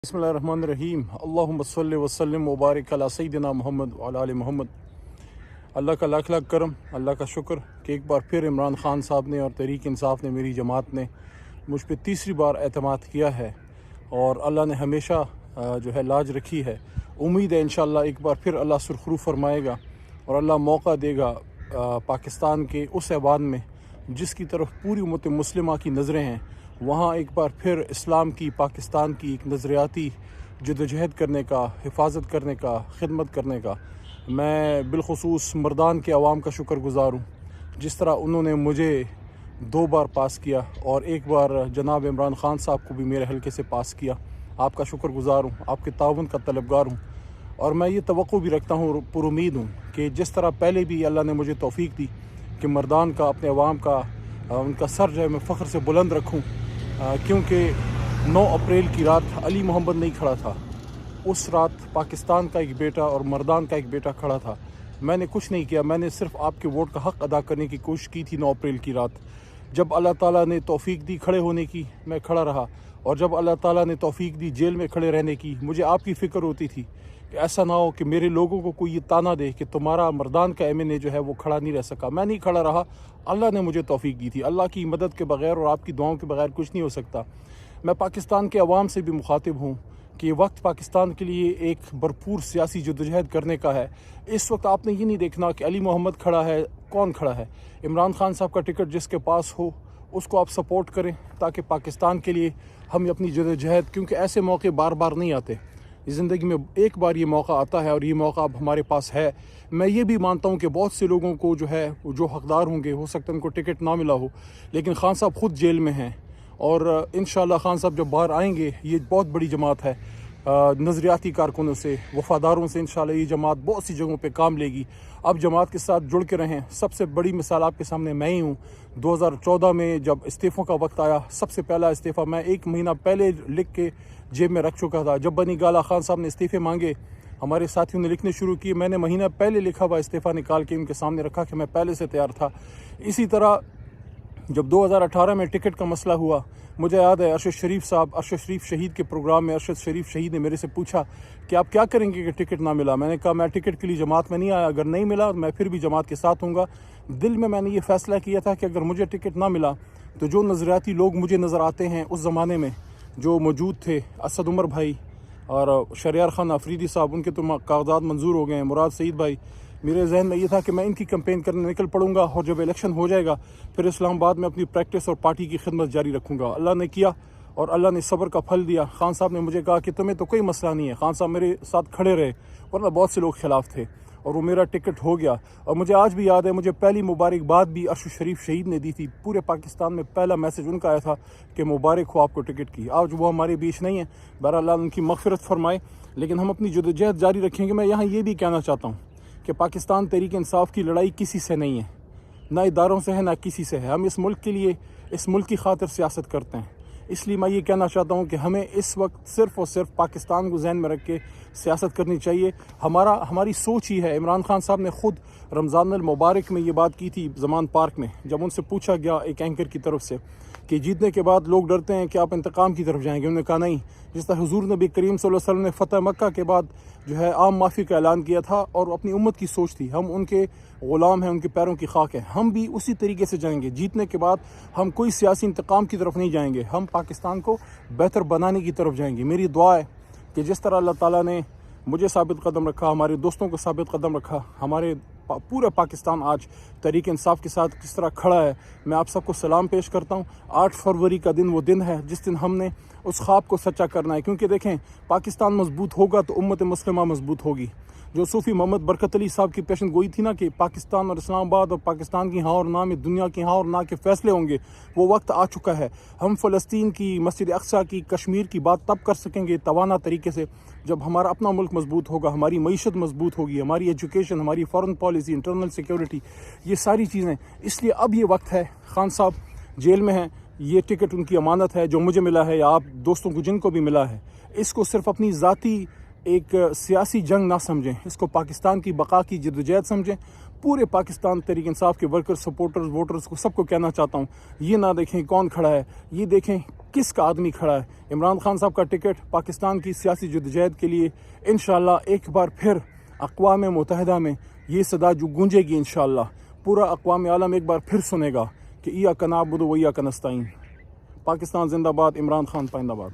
बिस्मिल्लाहिर्रहमानिर्रहीम। अल्लाहुम्मा सल्लि व सल्लिम व बारिक अला सय्यिदिना मोहम्मद व अला आलि मोहम्मद। अल्लाह का लाख लाख करम, अल्लाह का शुक्र कि एक बार फिर इमरान ख़ान साहब ने और तहरीक इंसाफ ने, मेरी जमात ने मुझ पर तीसरी बार एतमाद किया है और अल्लाह ने हमेशा जो है लाज रखी है। उम्मीद है इंशाअल्लाह एक बार फिर अल्लाह सुरखरू फरमाएगा और अल्लाह मौका देगा पाकिस्तान के उस ऐवान में जिसकी तरफ पूरी उम्मत मुस्लिमा की नज़रें हैं, वहाँ एक बार फिर इस्लाम की, पाकिस्तान की एक नज़रियाती जदोजहद करने का, हिफाजत करने का, खिदमत करने का मैं बिलखुसूस मर्दान के अवाम का शुक्रगुज़ार हूँ। जिस तरह उन्होंने मुझे 2 बार पास किया और एक बार जनाब इमरान ख़ान साहब को भी मेरे हल्के से पास किया, आपका शुक्रगुज़ार हूँ, आपके ताउन का तलबगार हूँ। और मैं ये तवक्को भी रखता हूँ, पुरुमीद हूँ कि जिस तरह पहले भी अल्लाह ने मुझे तौफ़ीक दी कि मर्दान का, अपने अवाम का, उनका सर जो है मैं फ़ख्र से बुलंद रखूँ, क्योंकि 9 अप्रैल की रात अली मोहम्मद नहीं खड़ा था। उस रात पाकिस्तान का एक बेटा और मर्दान का एक बेटा खड़ा था। मैंने कुछ नहीं किया, मैंने सिर्फ आपके वोट का हक़ अदा करने की कोशिश की थी। 9 अप्रैल की रात जब अल्लाह ताला ने तौफ़ीक दी खड़े होने की, मैं खड़ा रहा। और जब अल्लाह ताला ने तौफ़ीक दी जेल में खड़े रहने की, मुझे आपकी फ़िक्र होती थी कि ऐसा ना हो कि मेरे लोगों को कोई ये ताना दे कि तुम्हारा मर्दान का एमएनए जो है वो खड़ा नहीं रह सका। मैं नहीं खड़ा रहा, अल्लाह ने मुझे तौफ़ीक दी थी। अल्लाह की मदद के बग़ैर और आपकी दुआओं के बग़ैर कुछ नहीं हो सकता। मैं पाकिस्तान के अवाम से भी मुखातिब हूँ कि ये वक्त पाकिस्तान के लिए एक भरपूर सियासी जदोजहद करने का है। इस वक्त आपने ये नहीं देखना कि अली मोहम्मद खड़ा है, कौन खड़ा है। इमरान ख़ान साहब का टिकट जिसके पास हो उसको आप सपोर्ट करें ताकि पाकिस्तान के लिए हम अपनी जदोजहद, क्योंकि ऐसे मौके बार बार नहीं आते, ज़िंदगी में एक बार ये मौका आता है और ये मौका अब हमारे पास है। मैं ये भी मानता हूँ कि बहुत से लोगों को जो है, जो हकदार होंगे, हो सकता है उनको टिकट ना मिला हो, लेकिन ख़ान साहब ख़ुद जेल में हैं और इंशाअल्लाह ख़ान साहब जब बाहर आएंगे, ये बहुत बड़ी जमात है, नज़रियाती कारकुनों से, वफ़ादारों से इंशाअल्लाह ये जमात बहुत सी जगहों पे काम लेगी। अब जमात के साथ जुड़ के रहें। सबसे बड़ी मिसाल आपके सामने मैं ही हूँ। 2014 में जब इस्तीफ़ों का वक्त आया, सबसे पहला इस्तीफ़ा मैं 1 महीना पहले लिख के जेब में रख चुका था। जब बनी गाला ख़ान साहब ने इस्तीफ़े मांगे, हमारे साथियों ने लिखने शुरू किए, मैंने महीना पहले लिखा हुआ इस्तीफ़ा निकाल के उनके सामने रखा कि मैं पहले से तैयार था। इसी तरह जब 2018 में टिकट का मसला हुआ, मुझे याद है अरशद शरीफ साहब, अरशद शरीफ शहीद के प्रोग्राम में अरशद शरीफ शहीद ने मेरे से पूछा कि आप क्या करेंगे कि टिकट ना मिला। मैंने कहा मैं टिकट के लिए जमात में नहीं आया, अगर नहीं मिला मैं फिर भी जमात के साथ हूँगा। दिल में मैंने ये फ़ैसला किया था कि अगर मुझे टिकट ना मिला तो जो नज़रियाती लोग मुझे नज़र आते हैं उस ज़माने में जो मौजूद थे, असद उमर भाई और शरियार खान अफरीदी साहब, उनके तो कागजात मंजूर हो गए हैं, मुराद सईद भाई, मेरे जहन में ये था कि मैं इनकी कैंपेन करने निकल पड़ूंगा और जब इलेक्शन हो जाएगा फिर इस्लामाबाद में अपनी प्रैक्टिस और पार्टी की खिदमत जारी रखूंगा। अल्लाह ने किया और अल्लाह ने सब्र का फल दिया। खान साहब ने मुझे कहा कि तुम्हें तो कोई मसला नहीं है। खान साहब मेरे साथ खड़े रहे, वरना बहुत से लोग खिलाफ थे, और वो मेरा टिकट हो गया। और मुझे आज भी याद है, मुझे पहली मुबारकबाद भी अरशद शरीफ शहीद ने दी थी। पूरे पाकिस्तान में पहला मैसेज उनका आया था कि मुबारक हो आपको टिकट की। आज वो हमारे बीच नहीं है, बहरहाल उनकी मग़फ़िरत फरमाए, लेकिन हम अपनी जदोजहद जारी रखेंगे। मैं यहाँ ये भी कहना चाहता हूँ कि पाकिस्तान तहरीक इंसाफ की लड़ाई किसी से नहीं है, ना इदारों से है, ना किसी से है। हम इस मुल्क के लिए, इस मुल्क की खातिर सियासत करते हैं। इसलिए मैं ये कहना चाहता हूँ कि हमें इस वक्त सिर्फ़ और सिर्फ पाकिस्तान को जहन में रख के सियासत करनी चाहिए। हमारी सोच ही है। इमरान ख़ान साहब ने ख़ुद रमज़ान अल मुबारक में ये बात की थी ज़मान पार्क में, जब उनसे पूछा गया एक एंकर की तरफ से कि जीतने के बाद लोग डरते हैं कि आप इंतकाम की तरफ जाएंगे। उन्होंने कहा नहीं, जिस तरह हुज़ूर नबी करीम सल्लल्लाहु अलैहि वसल्लम ने फ़तह मक्का के बाद जो है आम माफ़ी का ऐलान किया था और अपनी उम्मत की सोच थी, हम उनके ग़ुलाम हैं, उनके पैरों की खाक हैं, हम भी उसी तरीके से जाएंगे। जीतने के बाद हम कोई सियासी इंतकाम की तरफ नहीं जाएंगे, हम पाकिस्तान को बेहतर बनाने की तरफ जाएंगे। मेरी दुआ है कि जिस तरह अल्लाह ताला ने मुझे साबित कदम रखा, हमारे दोस्तों को साबित कदम रखा, हमारे पूरा पाकिस्तान आज तहरीक इंसाफ के साथ किस तरह खड़ा है, मैं आप सबको सलाम पेश करता हूँ। 8 फरवरी का दिन वो दिन है जिस दिन हमने उस ख्वाब को सच्चा करना है, क्योंकि देखें पाकिस्तान मजबूत होगा तो उम्मत मुस्लिमा मजबूत होगी। जो सूफ़ी मोहम्मद बरकत अली साहब की पेशन गोई थी ना कि पाकिस्तान और इस्लामाबाद और पाकिस्तान की हाँ और ना में दुनिया की हाँ और ना के फ़ैसले होंगे, वो वक्त आ चुका है। हम फ़लस्तीन की, मस्जिद अक़सा की, कश्मीर की बात तब कर सकेंगे तवाना तरीके से जब हमारा अपना मुल्क मजबूत होगा, हमारी मईशत मजबूत होगी, हमारी एजुकेशन, हमारी फ़ॉरेन पॉलिसी, इंटरनल सिक्योरिटी, ये सारी चीज़ें। इसलिए अब ये वक्त है। ख़ान साहब जेल में हैं, ये टिकट उनकी अमानत है जो मुझे मिला है या आप दोस्तों को जिनको भी मिला है। इसको सिर्फ अपनी ज़ाती एक सियासी जंग ना समझें, इसको पाकिस्तान की बका की जदोजहद समझें। पूरे पाकिस्तान तहरीक इंसाफ के वर्कर्स, सपोर्टर्स, वोटर्स को सबको कहना चाहता हूँ, ये ना देखें कौन खड़ा है, ये देखें किसका आदमी खड़ा है। इमरान खान साहब का टिकट पाकिस्तान की सियासी जद्दोजहद के लिए इंशाअल्लाह एक बार फिर अक़वाम मुत्तहिदा में ये सदा जो गूंजेगी, इंशाअल्लाह पूरा अक़वाम आलम एक बार फिर सुनेगा कि इय्याका नअबुदु व इय्याका नस्तईन। पाकिस्तान जिंदाबाद, इमरान खान पाइंदाबाद।